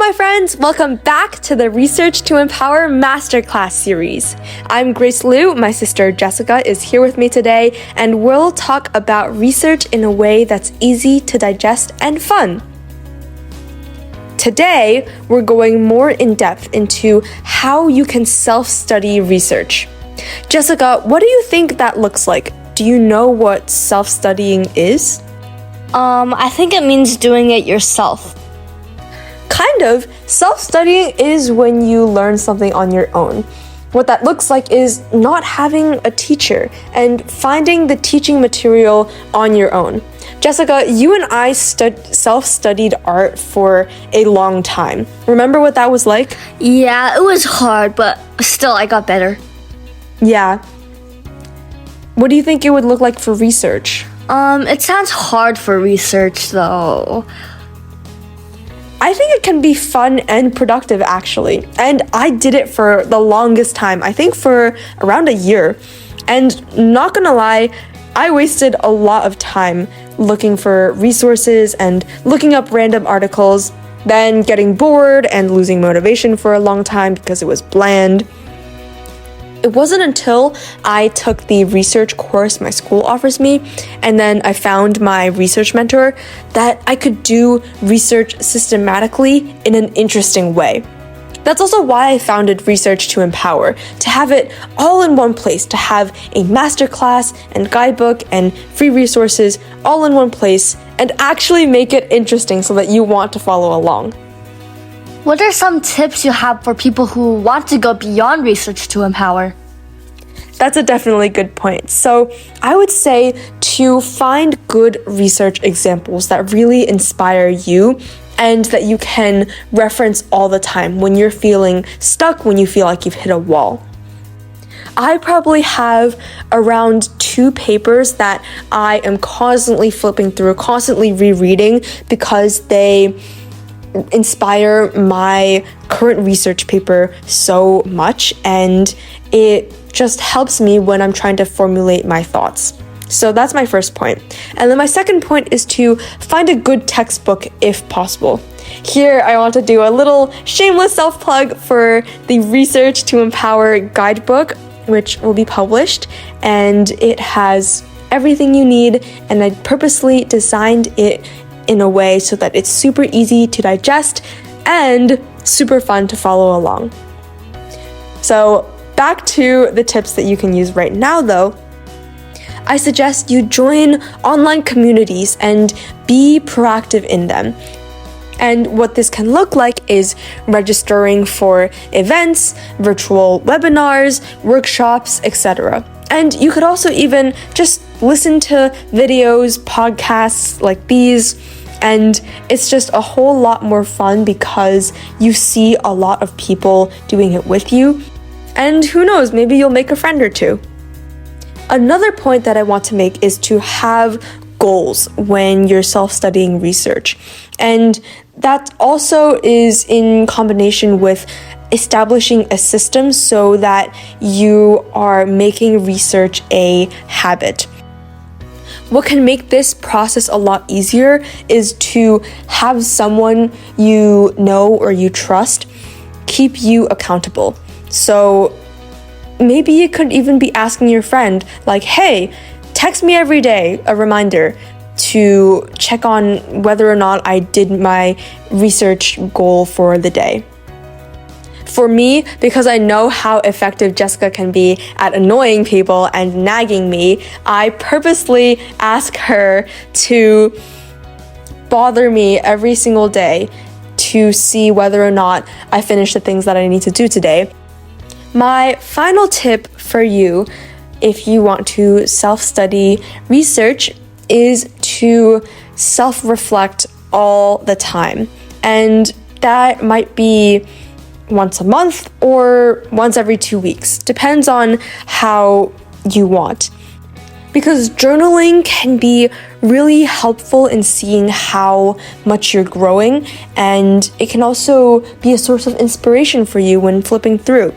my friends, welcome back to the Research to Empower Masterclass series. I'm Grace Liu, my sister Jessica is here with me today, and we'll talk about research in a way that's easy to digest and fun. Today, we're going more in depth into how you can self-study research. Jessica, what do you think that looks like? Do you know what self-studying is? I think it means doing it yourself. Kind of. Self-studying is when you learn something on your own. What that looks like is not having a teacher and finding the teaching material on your own. Jessica, you and I self-studied art for a long time. Remember what that was like? Yeah, it was hard, but still I got better. Yeah. What do you think it would look like for research? It sounds hard for research though. I think it can be fun and productive actually. And I did it for the longest time, I think for around a year. And not gonna lie, I wasted a lot of time looking for resources and looking up random articles, then getting bored and losing motivation for a long time because it was bland. It wasn't until I took the research course my school offers me, and then I found my research mentor, that I could do research systematically in an interesting way. That's also why I founded Research to Empower, to have it all in one place, to have a masterclass and guidebook and free resources all in one place, and actually make it interesting so that you want to follow along. What are some tips you have for people who want to go beyond Research to Empower? That's a definitely good point. So I would say to find good research examples that really inspire you and that you can reference all the time when you're feeling stuck, when you feel like you've hit a wall. I probably have around 2 papers that I am constantly flipping through, constantly rereading because they inspire my current research paper so much, and it just helps me when I'm trying to formulate my thoughts. So that's my first point. And then my second point is to find a good textbook if possible. Here I want to do a little shameless self-plug for the Research to Empower guidebook, which will be published, and it has everything you need, and I purposely designed it in a way so that it's super easy to digest and super fun to follow along. So back to the tips that you can use right now though. I suggest you join online communities and be proactive in them. And what this can look like is registering for events, virtual webinars, workshops, etc. And you could also even just listen to videos, podcasts like these, and it's just a whole lot more fun because you see a lot of people doing it with you. And who knows, maybe you'll make a friend or two. Another point that I want to make is to have goals when you're self-studying research. And that also is in combination with establishing a system so that you are making research a habit. What can make this process a lot easier is to have someone you know or you trust keep you accountable. So maybe you could even be asking your friend, like, hey, text me every day a reminder to check on whether or not I did my research goal for the day. For me, because I know how effective Jessica can be at annoying people and nagging me, I purposely ask her to bother me every single day to see whether or not I finish the things that I need to do today. My final tip for you, if you want to self-study research, is to self-reflect all the time. And that might be once a month or once every 2 weeks. Depends on how you want. Because journaling can be really helpful in seeing how much you're growing, and it can also be a source of inspiration for you when flipping through.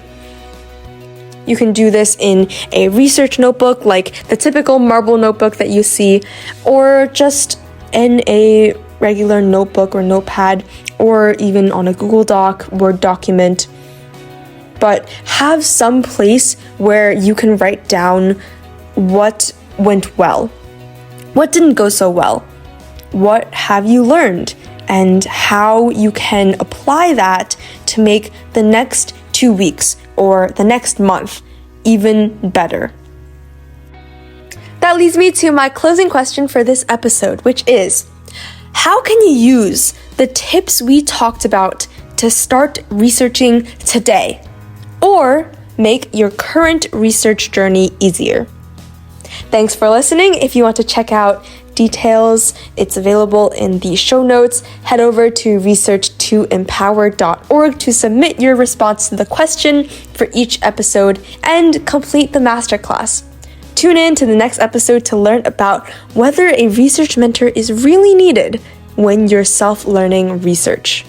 You can do this in a research notebook, like the typical marble notebook that you see, or just in a regular notebook or notepad or even on a Google Doc, Word document. But have some place where you can write down what went well, what didn't go so well, what have you learned, and how you can apply that to make the next 2 weeks or the next month even better. That leads me to my closing question for this episode, which is, how can you use the tips we talked about to start researching today, or make your current research journey easier? Thanks for listening. If you want to check out details, it's available in the show notes. Head over to research2empower.org to submit your response to the question for each episode and complete the masterclass. Tune in to the next episode to learn about whether a research mentor is really needed when you're self-learning research.